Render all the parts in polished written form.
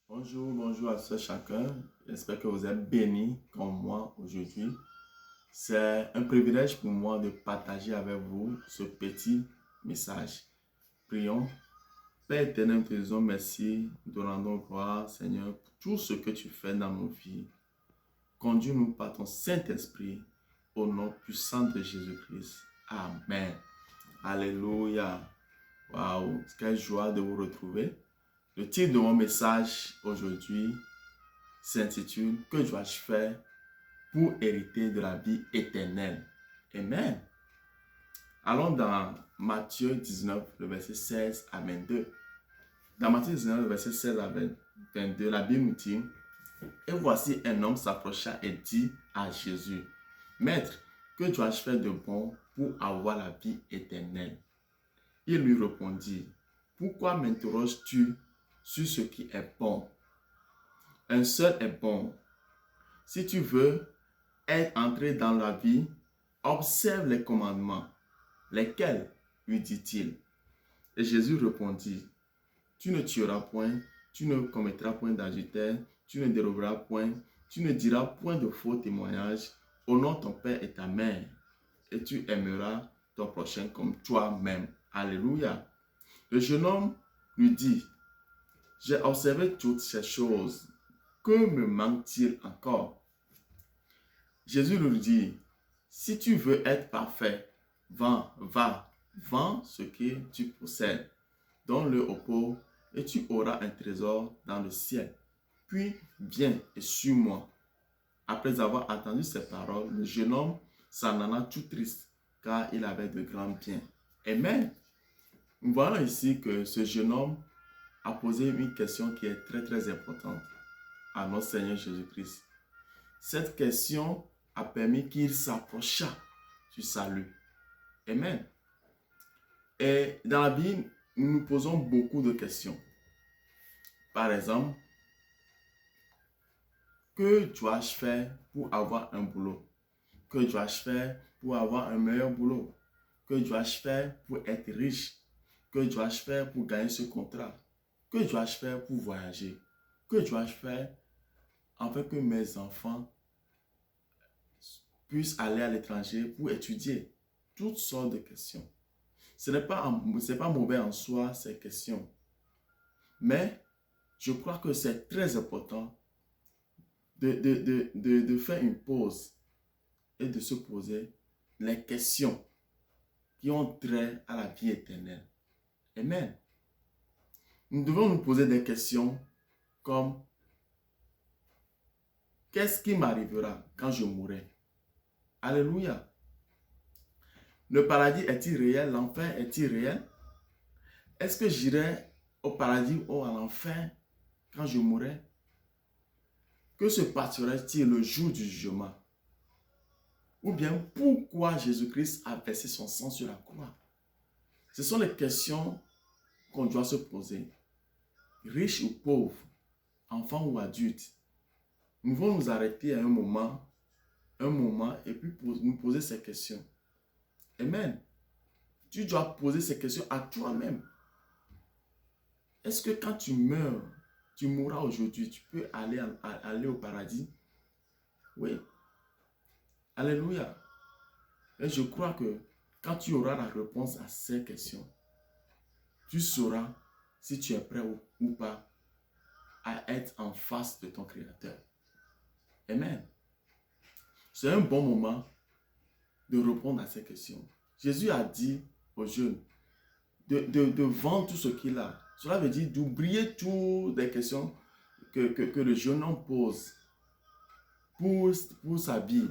Bonjour, bonjour à ce chacun. J'espère que vous êtes bénis comme moi aujourd'hui. C'est un privilège pour moi de partager avec vous ce petit message. Prions. Père éternel, nous te disons merci, nous te rendons gloire, Seigneur, pour tout ce que tu fais dans nos vies. Conduis-nous par ton Saint-Esprit au nom puissant de Jésus-Christ. Amen. Alléluia. Waouh, quelle joie de vous retrouver. Le titre de mon message aujourd'hui s'intitule « Que dois-je faire pour hériter de la vie éternelle ?» Amen. Allons dans Matthieu 19, le verset 16 à 22. Dans Matthieu 19, le verset 16 à 22, la Bible nous dit « Et voici un homme s'approcha et dit à Jésus, « Maître, que dois-je faire de bon pour avoir la vie éternelle ?» Il lui répondit, « Pourquoi m'interroges-tu sur ce qui est bon? Un seul est bon. Si tu veux être entré dans la vie, observe les commandements. Lesquels? Lui dit-il. Et Jésus répondit, tu ne tueras point, tu ne commettras point d'adultère, tu ne déroberas point, tu ne diras point de faux témoignages, honore ton père et ta mère, et tu aimeras ton prochain comme toi-même. Alléluia. Le jeune homme lui dit, j'ai observé toutes ces choses. Que me manque-t-il encore? Jésus lui dit, si tu veux être parfait, va, vends ce que tu possèdes, donne-le aux pauvres et tu auras un trésor dans le ciel. Puis viens et suis-moi. Après avoir entendu ces paroles, le jeune homme s'en alla tout triste, car il avait de grands biens. Amen. Nous voyons ici que ce jeune homme a posé une question qui est très importante à notre Seigneur Jésus-Christ. Cette question a permis qu'il s'approcha du salut. Amen. Et dans la Bible, nous nous posons beaucoup de questions. Par exemple, que dois-je faire pour avoir un boulot? Que dois-je faire pour avoir un meilleur boulot? Que dois-je faire pour être riche? Que dois-je faire pour gagner ce contrat? Que dois-je faire pour voyager? Que dois-je faire afin que mes enfants puissent aller à l'étranger pour étudier? Toutes sortes de questions. Ce n'est pas mauvais en soi, ces questions. Mais je crois que c'est très important de faire une pause et de se poser les questions qui ont trait à la vie éternelle. Amen. Nous devons nous poser des questions comme qu'est-ce qui m'arrivera quand je mourrai? Alléluia. Le paradis est-il réel? L'enfer est-il réel? Est-ce que j'irai au paradis ou à l'enfer quand je mourrai? Que se passerait-il le jour du jugement? Ou bien pourquoi Jésus-Christ a versé son sang sur la croix? Ce sont les questions qu'on doit se poser. Riche ou pauvre, enfant ou adulte, nous devons nous arrêter à un moment et puis nous poser ces questions. Amen. Tu dois poser ces questions à toi-même. Est-ce que quand tu meurs, tu mourras aujourd'hui, tu peux aller au paradis? Oui. Alléluia. Et je crois que quand tu auras la réponse à ces questions, tu sauras si tu es prêt ou pas à être en face de ton Créateur. Amen. C'est un bon moment de répondre à ces questions. Jésus a dit aux jeunes de vendre tout ce qu'il a. Cela veut dire d'oublier toutes les questions que le jeune homme pose pour sa vie,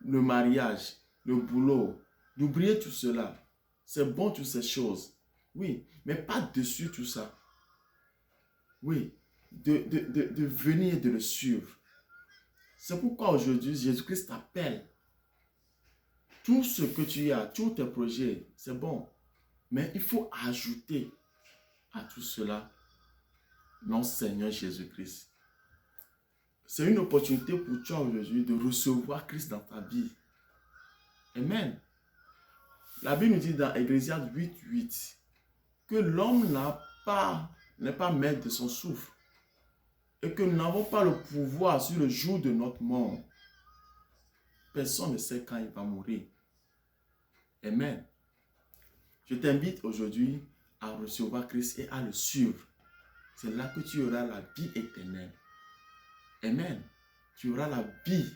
le mariage, le boulot, d'oublier tout cela. C'est bon toutes ces choses. Oui, mais pas dessus tout ça. Oui, de venir et de le suivre. C'est pourquoi aujourd'hui, Jésus-Christ t'appelle. Tout ce que tu as, tous tes projets, c'est bon. Mais il faut ajouter à tout cela notre Seigneur Jésus-Christ. C'est une opportunité pour toi aujourd'hui de recevoir Christ dans ta vie. Amen. La Bible nous dit dans Ecclésiaste 8:8 que l'homme n'est pas maître de son souffle. et que nous n'avons pas le pouvoir sur le jour de notre mort. Personne ne sait quand il va mourir. Amen. Je t'invite aujourd'hui à recevoir Christ et à le suivre. C'est là que tu auras la vie éternelle. Amen. Tu auras la vie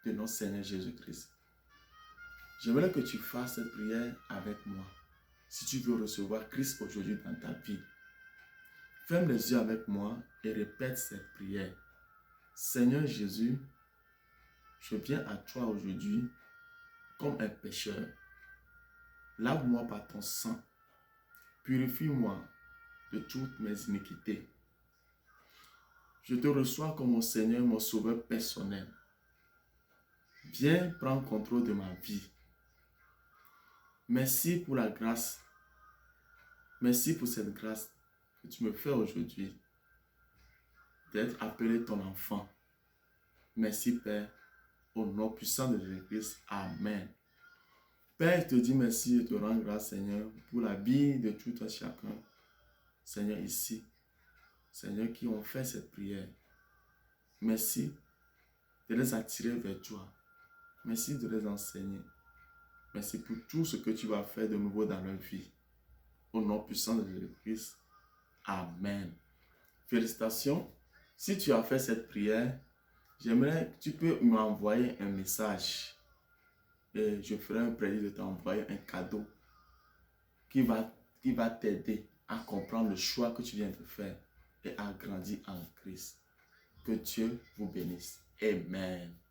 de notre Seigneur Jésus-Christ. J'aimerais que tu fasses cette prière avec moi. Si tu veux recevoir Christ aujourd'hui dans ta vie, ferme les yeux avec moi et répète cette prière. Seigneur Jésus, je viens à toi aujourd'hui comme un pécheur. Lave-moi par ton sang. Purifie-moi de toutes mes iniquités. Je te reçois comme mon Seigneur, mon Sauveur personnel. Viens prendre contrôle de ma vie. Merci pour la grâce. Merci pour cette grâce que tu me fais aujourd'hui d'être appelé ton enfant. Merci Père, au nom puissant de Jésus-Christ. Amen. Père, je te dis merci et te rends grâce, Seigneur, pour la vie de tout un chacun. Seigneur, ici. Seigneur, qui ont fait cette prière. Merci de les attirer vers toi. Merci de les enseigner. Merci pour tout ce que tu vas faire de nouveau dans leur vie. Au nom puissant de Jésus-Christ. Amen. Félicitations. Si tu as fait cette prière, j'aimerais que tu peux m'envoyer un message. Et je ferai un prédit de t'envoyer un cadeau qui va t'aider à comprendre le choix que tu viens de faire et à grandir en Christ. Que Dieu vous bénisse. Amen.